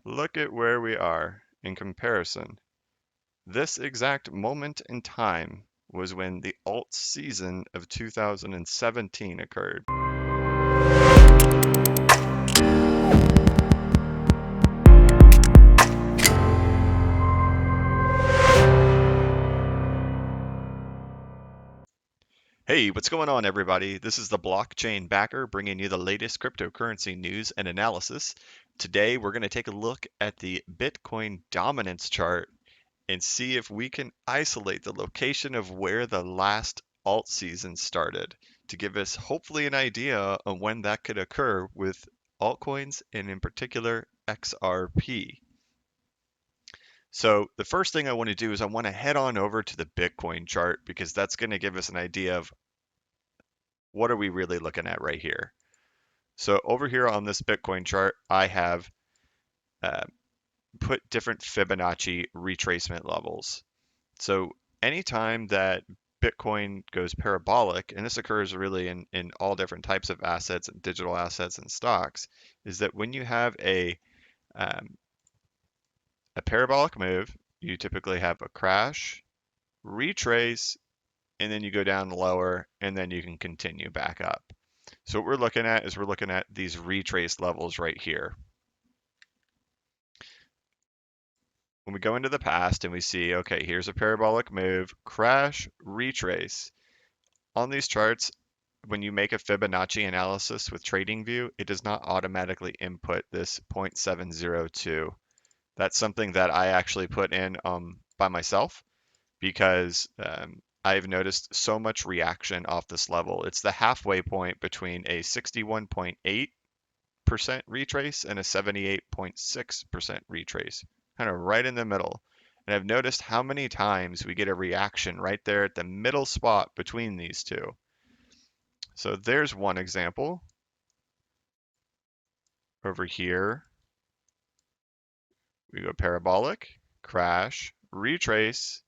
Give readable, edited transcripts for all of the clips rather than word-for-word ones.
Look at where we are in comparison. This exact moment in time was when the alt season of 2017 occurred. Hey, what's going on, everybody? This is the Blockchain Backer bringing you the latest cryptocurrency news and analysis. Today, we're going to take a look at the Bitcoin dominance chart and see if we can isolate the location of where the last alt season started to give us hopefully an idea of when that could occur with altcoins and in particular XRP. So the first thing I want to do is I want to head on over to the Bitcoin chart because that's going to give us an idea of what are we really looking at right here. So over here on this Bitcoin chart, I have uh, put different Fibonacci retracement levels. So anytime that Bitcoin goes parabolic, and this occurs really in all different types of assets and digital assets and stocks, is that when you have a parabolic move, you typically have a crash, retrace, and then you go down lower, and then you can continue back up. So what we're looking at is we're looking at these retrace levels right here. When we go into the past and we see, okay, here's a parabolic move, crash, retrace. On these charts, when you make a Fibonacci analysis with TradingView, it does not automatically input this 0.702. That's something that I actually put in by myself because I've noticed so much reaction off this level. It's the halfway point between a 61.8% retrace and a 78.6% retrace, kind of right in the middle. And I've noticed how many times we get a reaction right there at the middle spot between these two. So there's one example. Over here, we go parabolic, crash, retrace,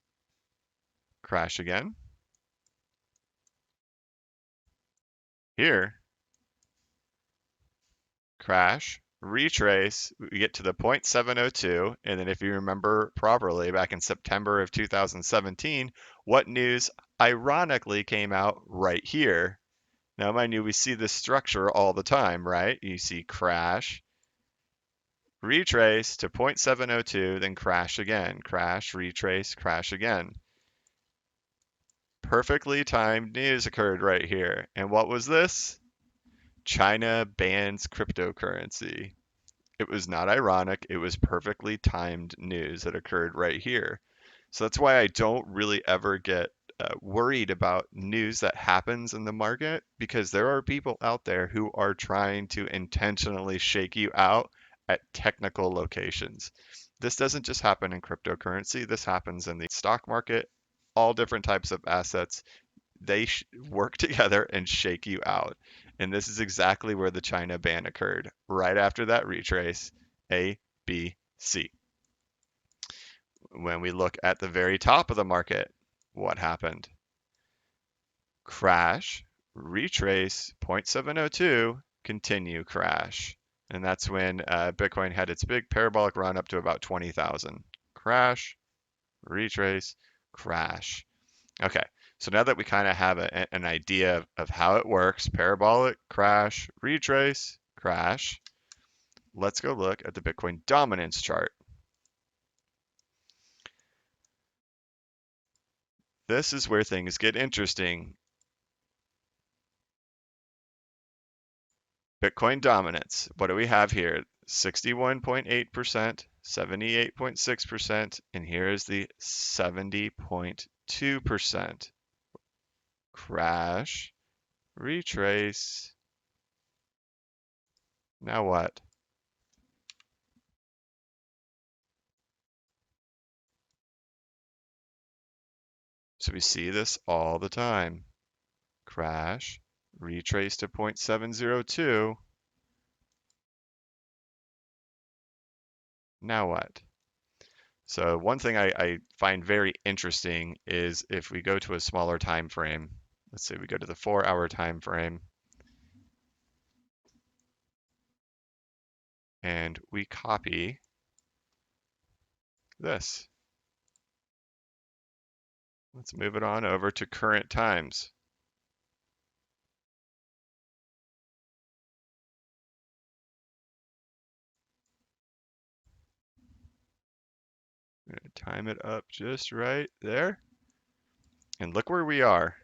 crash again. Here, crash, retrace, we get to the 0.702, and then if you remember properly, back in September of 2017, what news ironically came out right here? Now, mind you, we see this structure all the time, right? You see crash, retrace to 0.702, then crash again, crash, retrace, crash again. Perfectly timed news occurred right here. And what was this? China bans cryptocurrency. It was not ironic, it was perfectly timed news that occurred right here. So that's why I don't really ever get worried about news that happens in the market because there are people out there who are trying to intentionally shake you out at technical locations. This doesn't just happen in cryptocurrency, this happens in the stock market, all different types of assets. They work together and shake you out. And this is exactly where the China ban occurred, right after that retrace, A, B, C. When we look at the very top of the market, what happened? Crash, retrace, 0.702, continue crash. And that's when Bitcoin had its big parabolic run up to about 20,000. Crash, retrace, crash. Okay, so now that we kind of have an idea of how it works, parabolic, crash, retrace, crash, let's go look at the Bitcoin dominance chart. This is where things get interesting. Bitcoin dominance. What do we have here? 61.8%, 78.6%, and here is the 70.2%. Crash, retrace. Now what? So we see this all the time. Crash, retrace to 0.702. Now what? So one thing I find very interesting is if we go to a smaller time frame, let's say we go to the 4-hour time frame, and we copy this. Let's move it on over to current times. I'm gonna time it up just right there. And look where we are.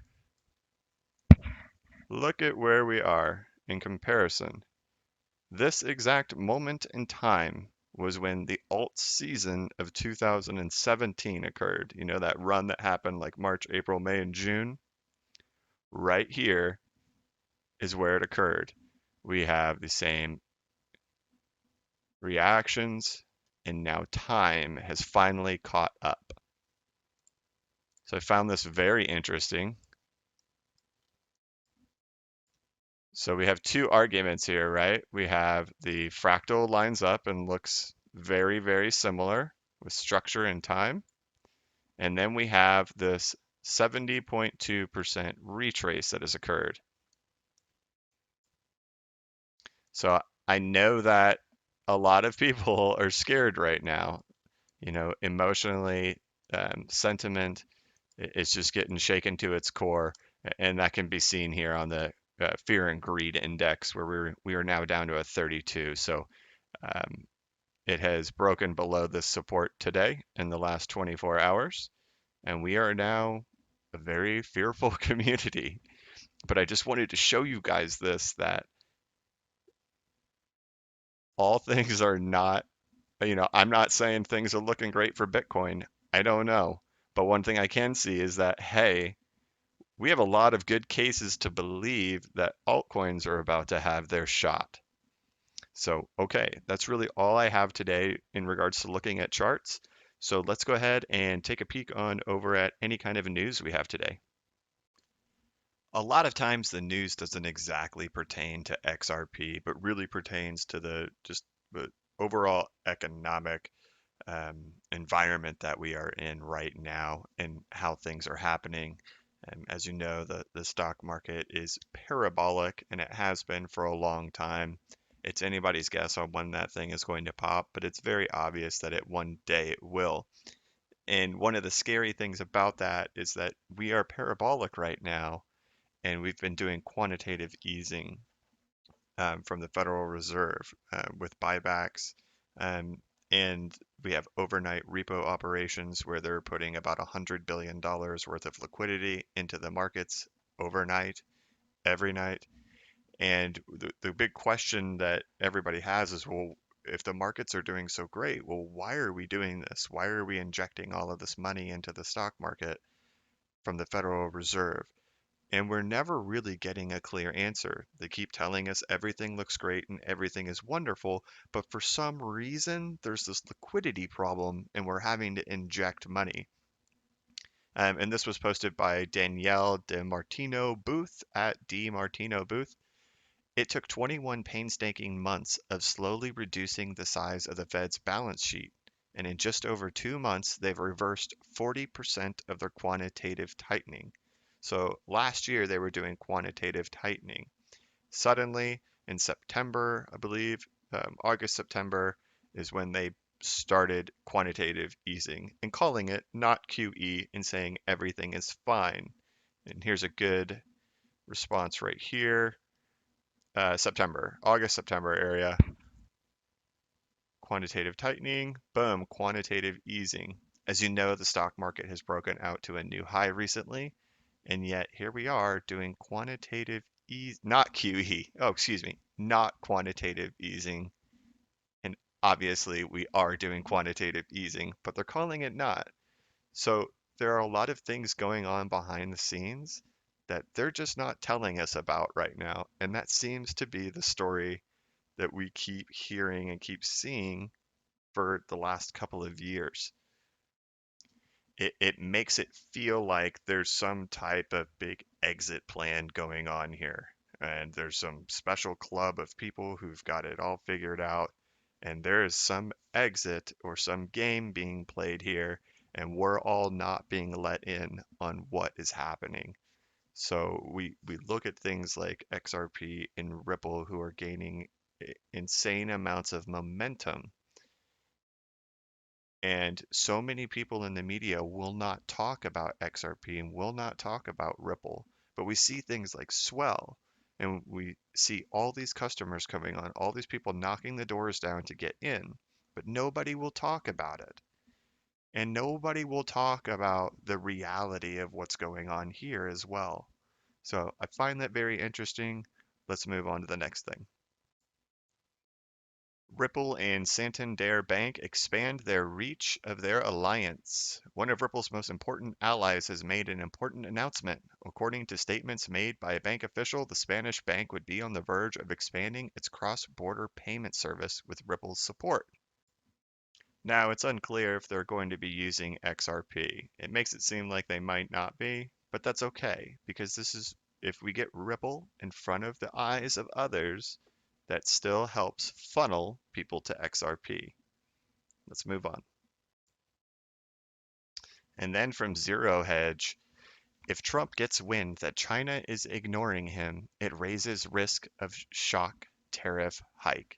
Look at where we are in comparison. This exact moment in time was when the alt season of 2017 occurred. You know, that run that happened like March, April, May, and June? Right here is where it occurred. We have the same reactions, and now time has finally caught up. So I found this very interesting. So we have two arguments here, right? We have the fractal lines up and looks very, very similar with structure and time. And then we have this 70.2% retrace that has occurred. So I know that a lot of people are scared right now. You know, emotionally, sentiment is just getting shaken to its core, and that can be seen here on the fear and greed index, where we are now down to a 32. So um, it has broken below this support today in the last 24 hours, and we are now a very fearful community. But I just wanted to show you guys this, that all things are not, I'm not saying things are looking great for Bitcoin. I don't know. But one thing I can see is that, hey, we have a lot of good cases to believe that altcoins are about to have their shot. So, okay, that's really all I have today in regards to looking at charts. So let's go ahead and take a peek on over at any kind of news we have today. A lot of times the news doesn't exactly pertain to XRP, but really pertains to the overall economic environment that we are in right now and how things are happening. As you know, the stock market is parabolic and it has been for a long time. It's anybody's guess on when that thing is going to pop, but it's very obvious that it one day it will. And one of the scary things about that is that we are parabolic right now, and we've been doing quantitative easing from the Federal Reserve with buybacks. Um, and we have overnight repo operations where they're putting about $100 billion worth of liquidity into the markets overnight, every night. And the big question that everybody has is, well, if the markets are doing so great, well, why are we doing this? Why are we injecting all of this money into the stock market from the Federal Reserve? And we're never really getting a clear answer. They keep telling us everything looks great and everything is wonderful, but for some reason, there's this liquidity problem and we're having to inject money. And this was posted by Danielle DeMartino Booth at DMartino Booth. It took 21 painstaking months of slowly reducing the size of the Fed's balance sheet, and in just over 2 months, they've reversed 40% of their quantitative tightening. So last year, they were doing quantitative tightening. Suddenly, in September, I believe, August, September, is when they started quantitative easing and calling it not QE and saying everything is fine. And here's a good response right here. September, August, September area, quantitative tightening, boom, quantitative easing. As you know, the stock market has broken out to a new high recently, and yet here we are doing quantitative ease, not QE. Oh, excuse me, not quantitative easing. And obviously, we are doing quantitative easing, but they're calling it not. So there are a lot of things going on behind the scenes that they're just not telling us about right now. And that seems to be the story that we keep hearing and keep seeing for the last couple of years. It makes it feel like there's some type of big exit plan going on here. And there's some special club of people who've got it all figured out. And there is some exit or some game being played here. And we're all not being let in on what is happening. So we look at things like XRP and Ripple who are gaining insane amounts of momentum, And so many people in the media will not talk about XRP and will not talk about Ripple. But we see things like Swell, and we see all these customers coming on, all these people knocking the doors down to get in, but nobody will talk about it. And nobody will talk about the reality of what's going on here as well. So I find that very interesting. Let's move on to the next thing. Ripple and Santander Bank expand their reach of their alliance. One of Ripple's most important allies has made an important announcement. According to statements made by a bank official, the Spanish bank would be on the verge of expanding its cross-border payment service with Ripple's support. Now, it's unclear if they're going to be using XRP. It makes it seem like they might not be, but that's okay, because this is, if we get Ripple in front of the eyes of others, that still helps funnel people to XRP. Let's move on. And then from Zero Hedge, if Trump gets wind that China is ignoring him, it raises risk of shock tariff hike.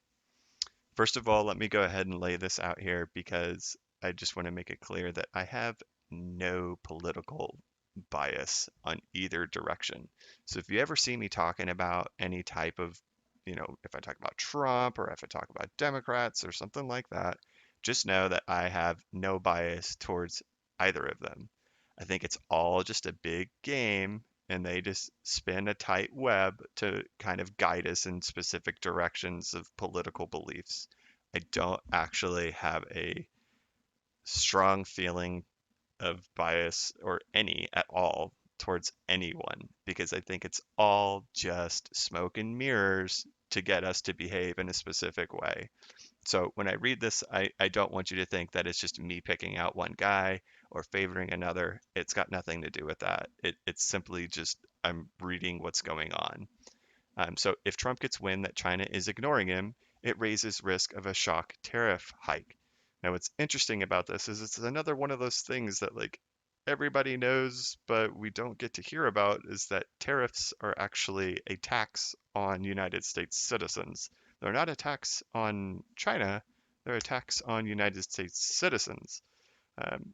First of all, let me go ahead and lay this out here because I just want to make it clear that I have no political bias on either direction. So if you ever see me talking about any type of, if I talk about Trump or if I talk about Democrats or something like that, just know that I have no bias towards either of them. I think it's all just a big game and they just spin a tight web to kind of guide us in specific directions of political beliefs. I don't actually have a strong feeling of bias or any at all towards anyone because I think it's all just smoke and mirrors to get us to behave in a specific way. So when I read this, I don't want you to think that it's just me picking out one guy or favoring another. It's got nothing to do with that. It's simply just I'm reading what's going on. So if Trump gets wind that China is ignoring him, it raises risk of a shock tariff hike. Now, what's interesting about this is it's another one of those things that like everybody knows, but we don't get to hear about is that tariffs are actually a tax on United States citizens. They're not a tax on China, they're a tax on United States citizens.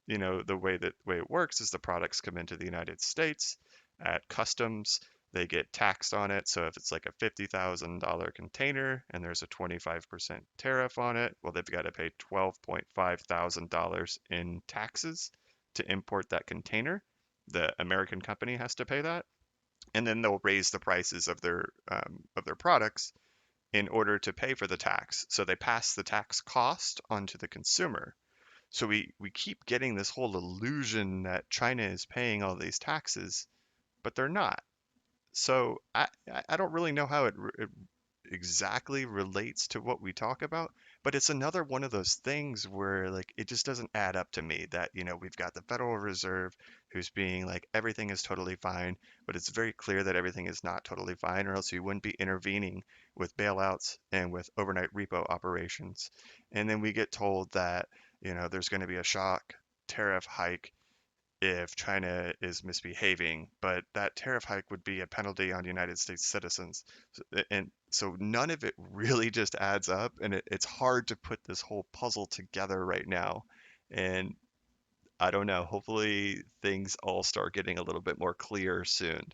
The way it works is the products come into the United States at customs. They get taxed on it. So if it's like a $50,000 container and there's a 25% tariff on it, well, they've got to pay $12,500 in taxes to import that container. The American company has to pay that, and then they'll raise the prices of their products in order to pay for the tax. So they pass the tax cost onto the consumer. So we keep getting this whole illusion that China is paying all these taxes, but they're not. So I don't really know how it exactly relates to what we talk about, but it's another one of those things where like it just doesn't add up to me that, we've got the Federal Reserve who's being like everything is totally fine, but it's very clear that everything is not totally fine, or else you wouldn't be intervening with bailouts and with overnight repo operations. And then we get told that, there's going to be a shock tariff hike if China is misbehaving, but that tariff hike would be a penalty on United States citizens. And so none of it really just adds up, and it's hard to put this whole puzzle together right now. And I don't know, hopefully things all start getting a little bit more clear soon.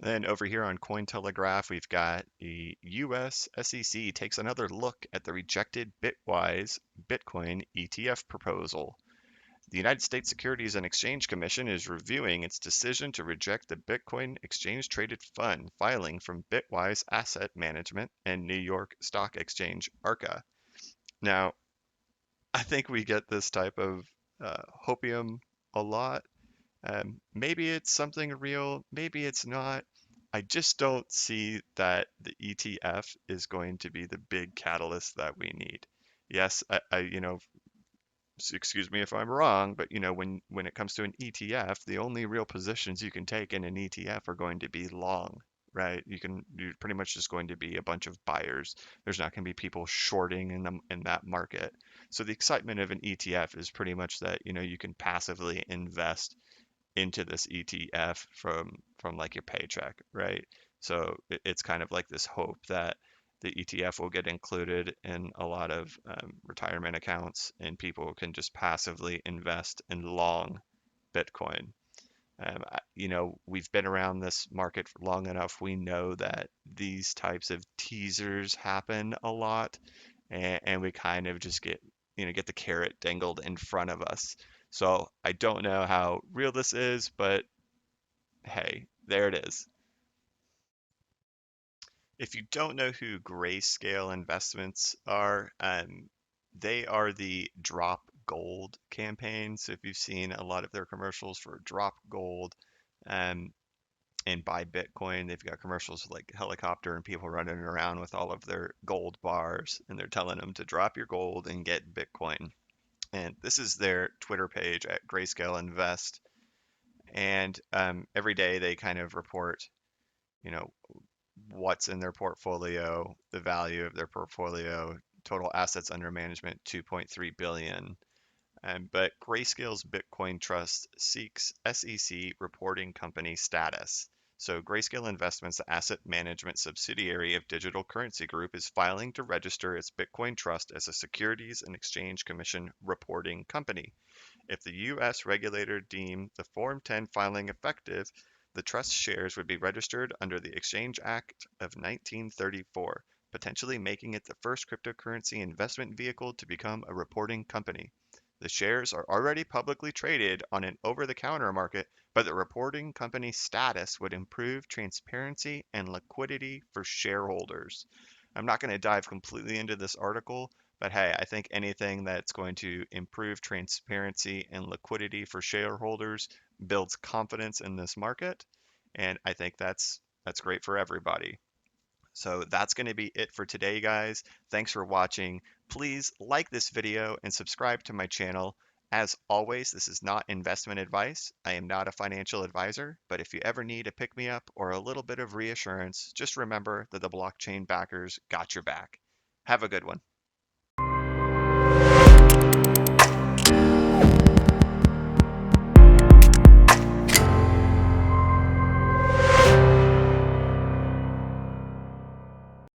Then over here on Cointelegraph, we've got the US SEC takes another look at the rejected Bitwise Bitcoin ETF proposal. The United States Securities and Exchange Commission is reviewing its decision to reject the Bitcoin exchange traded fund filing from Bitwise Asset Management and New York Stock Exchange ARCA. Now, I think we get this type of hopium a lot. Maybe it's something real, maybe it's not. I just don't see that the ETF is going to be the big catalyst that we need. Yes, excuse me if I'm wrong, but when it comes to an ETF, the only real positions you can take in an ETF are going to be long, right? You're pretty much just going to be a bunch of buyers. There's not going to be people shorting in that market. So the excitement of an ETF is pretty much that, you can passively invest into this ETF from like your paycheck, right? So it's kind of like this hope that the ETF will get included in a lot of retirement accounts, and people can just passively invest in long Bitcoin. We've been around this market for long enough. We know that these types of teasers happen a lot, and we kind of just get the carrot dangled in front of us. So I don't know how real this is, but hey, there it is. If you don't know who Grayscale Investments are, they are the Drop Gold campaign. So if you've seen a lot of their commercials for Drop Gold, um, and buy Bitcoin. They've got commercials with like helicopter and people running around with all of their gold bars, and they're telling them to drop your gold and get Bitcoin. And this is their Twitter page at Grayscale Invest. And every day they kind of report, you know, what's in their portfolio, the value of their portfolio, total assets under management, 2.3 billion. But Grayscale's Bitcoin Trust seeks SEC reporting company status. So Grayscale Investments, the asset management subsidiary of Digital Currency Group, is filing to register its Bitcoin Trust as a Securities and Exchange Commission reporting company. If the U.S. regulator deemed the Form 10 filing effective, the trust shares would be registered under the Exchange Act of 1934, potentially making it the first cryptocurrency investment vehicle to become a reporting company. The shares are already publicly traded on an over-the-counter market, but the reporting company status would improve transparency and liquidity for shareholders. I'm not going to dive completely into this article, but hey, I think anything that's going to improve transparency and liquidity for shareholders builds confidence in this market, and I think that's great for everybody. So that's going to be it for today, guys. Thanks for watching. Please like this video and subscribe to my channel. As always, this is not investment advice. I am not a financial advisor, but if you ever need a pick me up or a little bit of reassurance, just remember that the blockchain backers got your back. Have a good one.